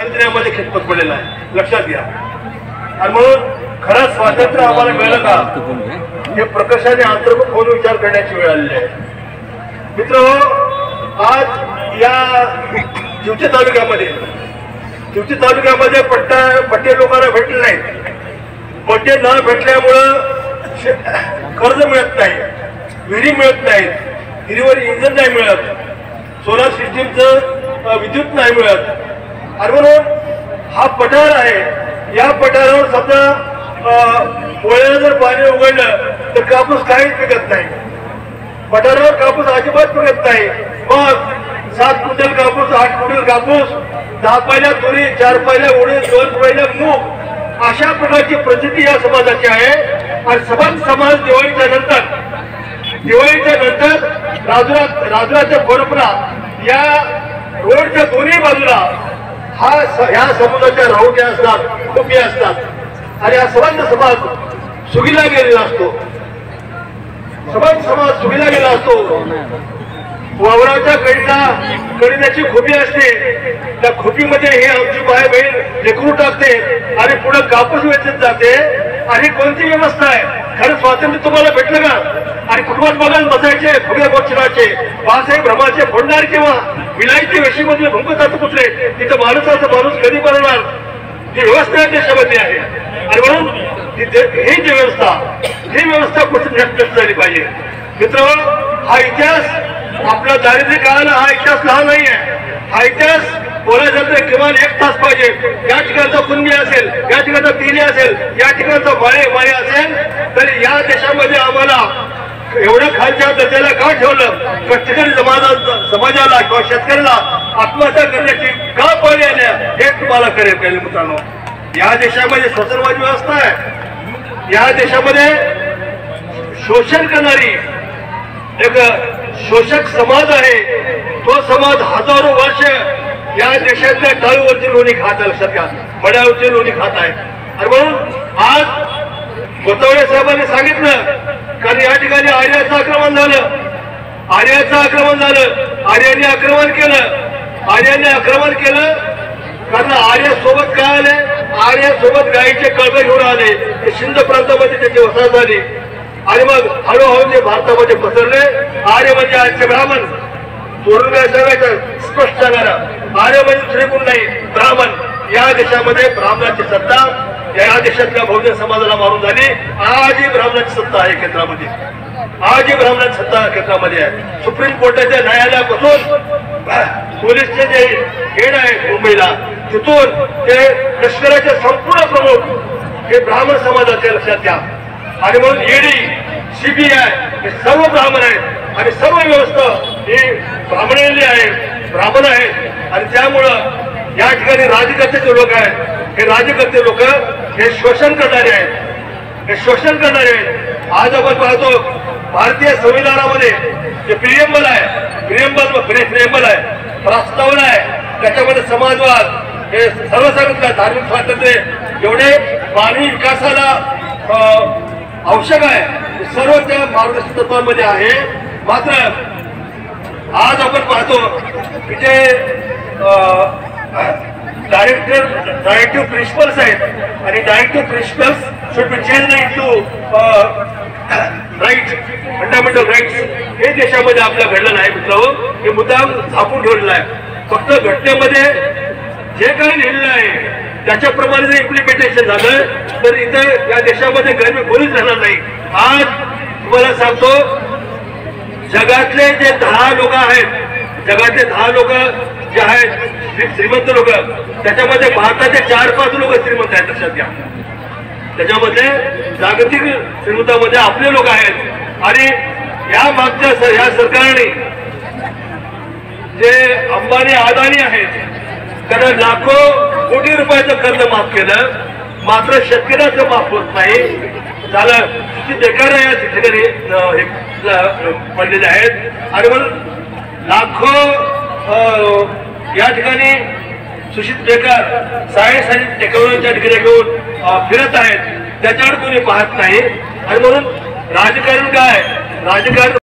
स्वातंत्र्यामध्ये खितपत पडलेला आहे, लक्षात घ्या। आणि म्हणून खरं स्वातंत्र्य आम्हाला मिळालं का हे प्रकर्षाने अंतर्मुख होऊन विचार करण्याची वेळ आलेली आहे। मित्र, आज या चिवची तालुक्यामध्ये पट्टे लोकांना भेटले नाहीत। पट्टे न भेटल्यामुळं कर्ज मिळत नाही, विहिरी मिळत नाहीत, विहिरीवर इंधन नाही मिळत, सोलार सिस्टीमचं विद्युत नाही मिळत। आणि म्हणून हा पठार आहे, या पठारावर समजा पोळ्याला जर पाणी उघडलं तर कापूस काहीच पिकत नाही, पठारावर कापूस अजिबात पिकत नाही। मग 7 क्विंटल कापूस, 8 क्विंटल कापूस, 10 पायल्या तुरी, 4 पायल्या उडीद, 2 पायल्या मूग, अशा प्रकारची परिस्थिती या समाजाची आहे। आणि समाज दिवाळीच्या नंतर राजुराच्या कोरपरा या रोडच्या दोन्ही बाजूला ह्या समाजाच्या राहुट्या असतात, खोपी असतात। आणि हा समाज सुगीला गेलेला असतो, समाज सुगीला गेला असतो। वावराच्या कडिण्याची खोपी असते, त्या खोपीमध्ये हे आमची माय बहीण लेकरू टाकते आणि पुढे कापूस वेचत जाते। आणि कोणती व्यवस्था आहे? खरं स्वातंत्र्य तुम्हाला भेटलं का? आणि कुटुंबात बघायला बसायचे फुगे गोचराचे, बाळासाहेब भ्रमाचे फोडणार किंवा विलायची वेशीमधले भंकतात पुतळे, तिथं माणूस कधी बनवणार? ही व्यवस्था देशामध्ये आहे। आणि म्हणून ही व्यवस्था कुठे नष्ट झाली पाहिजे। मित्र, हा इतिहास आपला दारिद्र्य काळाला हा इतिहास लहान नाही आहे। हा इतिहास बोलायचं किमान 1 तास पाहिजे। या ठिकाणचा कुणबी असेल, या ठिकाणचा तिली असेल, या ठिकाणचा माळे असेल, तरी या देशामध्ये आम्हाला एवढं खालच्या दर्जाला का ठेवलं? कष्टकरी समाजाला किंवा शेतकऱ्याला आत्महत्या करण्याची का पाळी आल्या हे तुम्हाला कळेल। पहिले मित्रांनो, या देशामध्ये शोषणवादी व्यवस्था आहे, या देशामध्ये शोषण करणारी एक शोषक समाज आहे। तो समाज हजारो वर्ष या देशातल्या टाळूवरची लोणी खात आहे, लक्षात घ्या, मड्यावरची लोणी खात आहे। आणि म्हणून आज गोतावळे साहेबांनी सांगितलं, कारण या ठिकाणी आर्याचं आक्रमण झालं, आर्याने आक्रमण केलं कारण आर्यासोबत काय आले? आर्यासोबत गायीचे कळपे घेऊन आले, ते सिंध प्रांतामध्ये त्याची वसाहत झाली। आणि मग हळूहळू ते भारतामध्ये पसरले। आर्य म्हणजे आजचे ब्राह्मण, सोडून काय सांगायचं, स्पष्ट सांगायला, आर्य म्हणजे दुसरे कोण नाही, ब्राह्मण। या देशामध्ये ब्राह्मणाची सत्ता या देशातल्या बहुजन समाजाला मारून झाली। आजही ब्राह्मणाची सत्ता आहे क्षेत्रामध्ये, आजही ब्राह्मणाची सत्ता क्षेत्रामध्ये आहे। सुप्रीम कोर्टाच्या न्यायालयापासून पोलीसचे जे हेड आहे मुंबईला, तिथून ते लष्कराचे संपूर्ण प्रमुख हे ब्राह्मण समाजाचे, लक्षात घ्या। आणि म्हणून ईडी, CBI हे सर्व ब्राह्मण आहेत आणि सर्व व्यवस्था ही ब्राह्मण आहेत। आणि त्यामुळं या ठिकाणी राजकर्ते लोक आहेत, हे राजकर्ते लोक हे शोषण करणारे आहेत, आज आपण पाहतो भारतीय संविधानामध्ये जे प्रिएम्बल आहे, प्रस्तावना आहे, त्याच्यामध्ये समाजवाद हे सर्व सांगितलं, धार्मिक स्वातंत्र्य एवढे मानवी विकासाला आवश्यक आहे, सर्व त्या मार्गदर्शक तत्वांमध्ये आहे। मात्र आज आपण पाहतो की जे डायरेक्टिव्ह प्रिन्सिपल्स आहेत, आणि directive principles should be change into right, fundamental rights, हे देशामध्ये आपल्या घडलं नाही मित्रांनो। हे मुद्दाम झाकून ठेवलेलं आहे। फक्त घटनेमध्ये जे काही लिहिलेलं आहे त्याच्याप्रमाणे जर इम्प्लिमेंटेशन झालं तर इथं या देशामध्ये गरिबी कोणीच राहणार नाही। आज तुम्हाला सांगतो, जगातले जे 10 लोक जे आहेत श्रीमंत लोक, त्याच्यामध्ये भारताचे 4-5 लोक श्रीमंत आहेत, लक्षात घ्या। त्याच्यामध्ये जागतिक श्रीमंतामध्ये आपले लोक आहेत। आणि या मागच्या या सरकारने जे अंबानी अदानी आहेत त्यांना लाखो कोटी रुपयाचं कर्ज माफ केलं, मात्र शेतकऱ्याचं माफ होत नाही। त्याला किती बेकार या ठिकाणी पडलेले आहेत। आणि म्हणून लाखो या ठिकाणी सुशिक्षित बेकार सायन्स आणि टेक्नॉलॉजीच्या डिग्री घेऊन फिरत आहेत, त्याच्यावर कोणी पाहत नाही। आणि म्हणून राजकारण काय? राजकारण